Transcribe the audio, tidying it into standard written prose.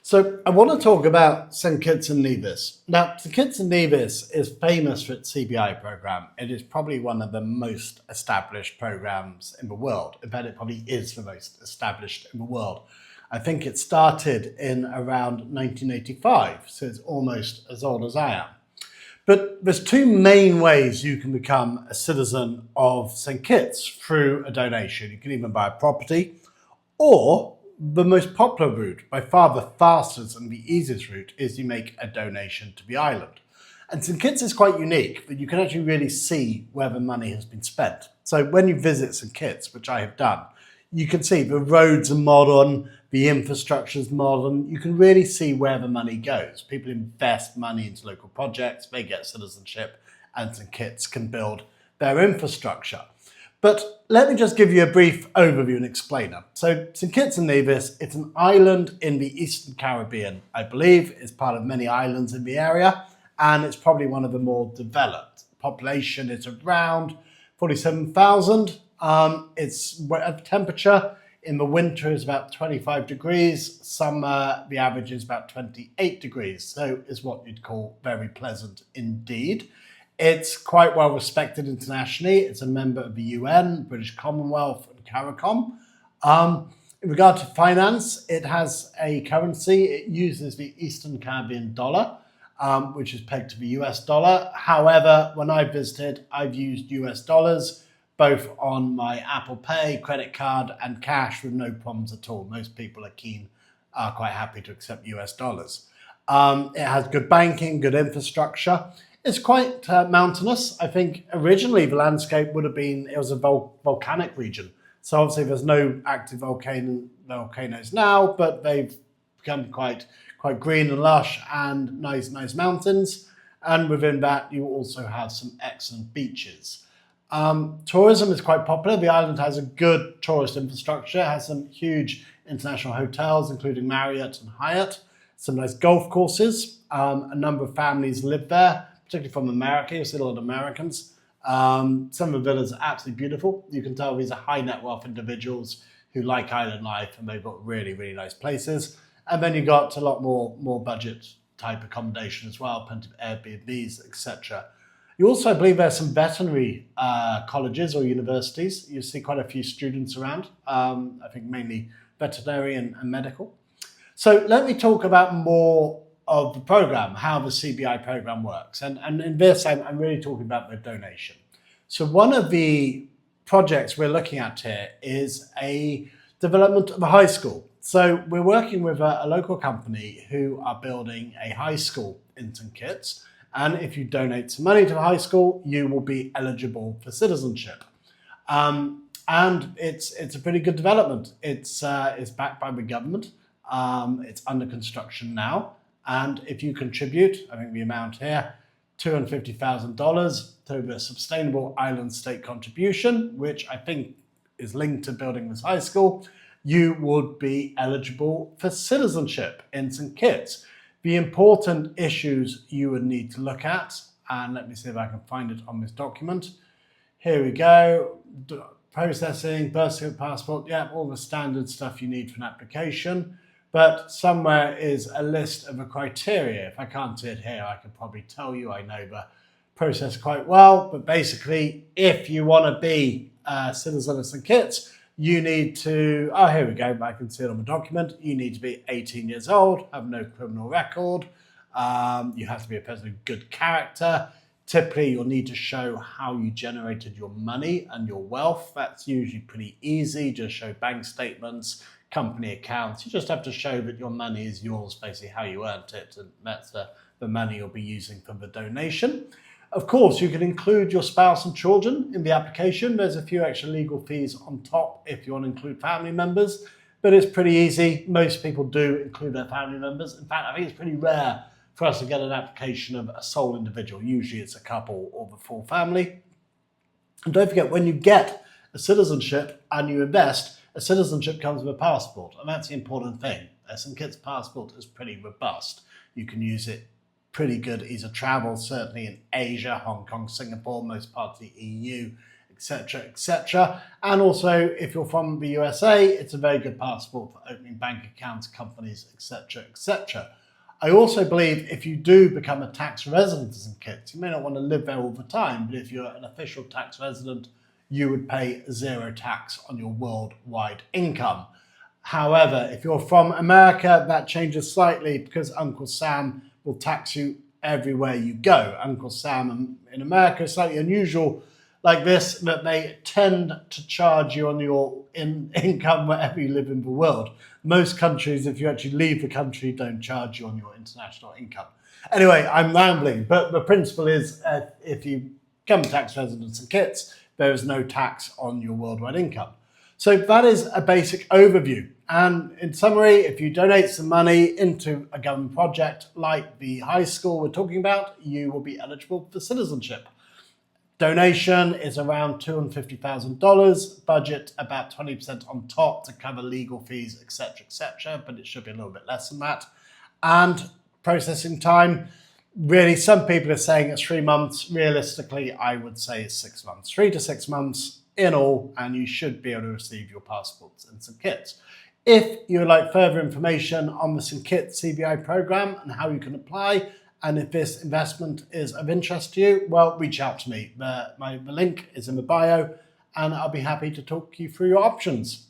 So I want to talk about St Kitts and Nevis. Now, St Kitts and Nevis is famous for its CBI program. It is probably one of the most established programs in the world. In fact, it probably is the most established in the world. I think it started in around 1985, so it's almost as old as I am. But there's two main ways you can become a citizen of St Kitts through a donation. You can even buy a property, or the most popular route, by far the fastest and the easiest route, is you make a donation to the island. And St Kitts is quite unique, that you can actually really see where the money has been spent. So when you visit St Kitts, which I have done, you can see the roads are modern, the infrastructure is modern. You can really see where the money goes. People invest money into local projects, they get citizenship, and St Kitts can build their infrastructure. But let me just give you a brief overview and explainer. So St Kitts and Nevis, it's an island in the Eastern Caribbean, I believe. It's part of many islands in the area, and it's probably one of the more developed. The population is around 47,000. Its temperature in the winter is about 25 degrees. Summer, the average is about 28 degrees. So it's what you'd call very pleasant indeed. It's quite well respected internationally. It's a member of the UN, British Commonwealth, and CARICOM. In regard to finance, it has a currency. It uses the Eastern Caribbean dollar, which is pegged to the US dollar. However, when I visited, I've used US dollars, both on my Apple Pay, credit card, and cash with no problems at all. Most people are quite happy to accept US dollars. It has good banking, good infrastructure. It's quite mountainous. I think originally the landscape would have been, it was a volcanic region. So obviously there's no active volcanoes now, but they've become quite green and lush and nice mountains. And within that, you also have some excellent beaches. Tourism is quite popular. The island has a good tourist infrastructure. It has some huge international hotels, including Marriott and Hyatt, some nice golf courses. A number of families live there, particularly from America. You see a lot of Americans. Some of the villas are absolutely beautiful. You can tell these are high net wealth individuals who like island life, and they've got really, really nice places. And then you got a lot more budget type accommodation as well, plenty of Airbnbs, etc. You also, I believe, there's some veterinary colleges or universities. You see quite a few students around, I think mainly veterinary and medical. So let me talk about more of the program, how the CBI program works. And in this, I'm really talking about the donation. So one of the projects we're looking at here is a development of a high school. So we're working with a local company who are building a high school in St Kitts. And if you donate some money to the high school, you will be eligible for citizenship. And it's a pretty good development. It's backed by the government. It's under construction now. And if you contribute, I think the amount here, $250,000 to the Sustainable Island State Contribution, which I think is linked to building this high school, you would be eligible for citizenship in St Kitts. The important issues you would need to look at, and let me see if I can find it on this document. Here we go. Processing, birth certificate, passport, yeah, all the standard stuff you need for an application. But somewhere is a list of the criteria. If I can't see it here, I can probably tell you. I know the process quite well. But basically, if you want to be a citizen of St Kitts, you need to, here we go, I can see it on the document. You need to be 18 years old, have no criminal record. You have to be a person of good character. Typically, you'll need to show how you generated your money and your wealth. That's usually pretty easy. Just show bank statements, company accounts. You just have to show that your money is yours, basically how you earned it, and that's the money you'll be using for the donation. Of course, you can include your spouse and children in the application. There's a few extra legal fees on top if you want to include family members, but it's pretty easy. Most people do include their family members. In fact, I think it's pretty rare for us to get an application of a sole individual. Usually it's a couple or the full family. And don't forget, when you get a citizenship and you invest, a citizenship comes with a passport, and that's the important thing. A St Kitts passport is pretty robust. You can use it pretty good ease of travel, certainly in Asia, Hong Kong, Singapore, most parts of the EU, etc., etc. And also, if you're from the USA, it's a very good passport for opening bank accounts, companies, etc., etc. I also believe if you do become a tax resident as St. Kitts, you may not want to live there all the time, but if you're an official tax resident, you would pay zero tax on your worldwide income. However, if you're from America, that changes slightly because Uncle Sam will tax you everywhere you go. Uncle Sam in America is slightly unusual like this, that they tend to charge you on your income wherever you live in the world. Most countries, if you actually leave the country, don't charge you on your international income. Anyway, I'm rambling, but the principle is if you become tax residents and Kitts, there is no tax on your worldwide income. So that is a basic overview. And in summary, if you donate some money into a government project like the high school we're talking about, you will be eligible for citizenship. Donation is around $250,000, budget about 20% on top to cover legal fees, etc., but it should be a little bit less than that. And processing time, really, some people are saying it's 3 months. Realistically, I would say it's 6 months, 3 to 6 months in all, and you should be able to receive your passports in St. Kitts. If you would like further information on the St. Kitts CBI program and how you can apply, and if this investment is of interest to you, well, reach out to me. The link is in the bio, and I'll be happy to talk you through your options.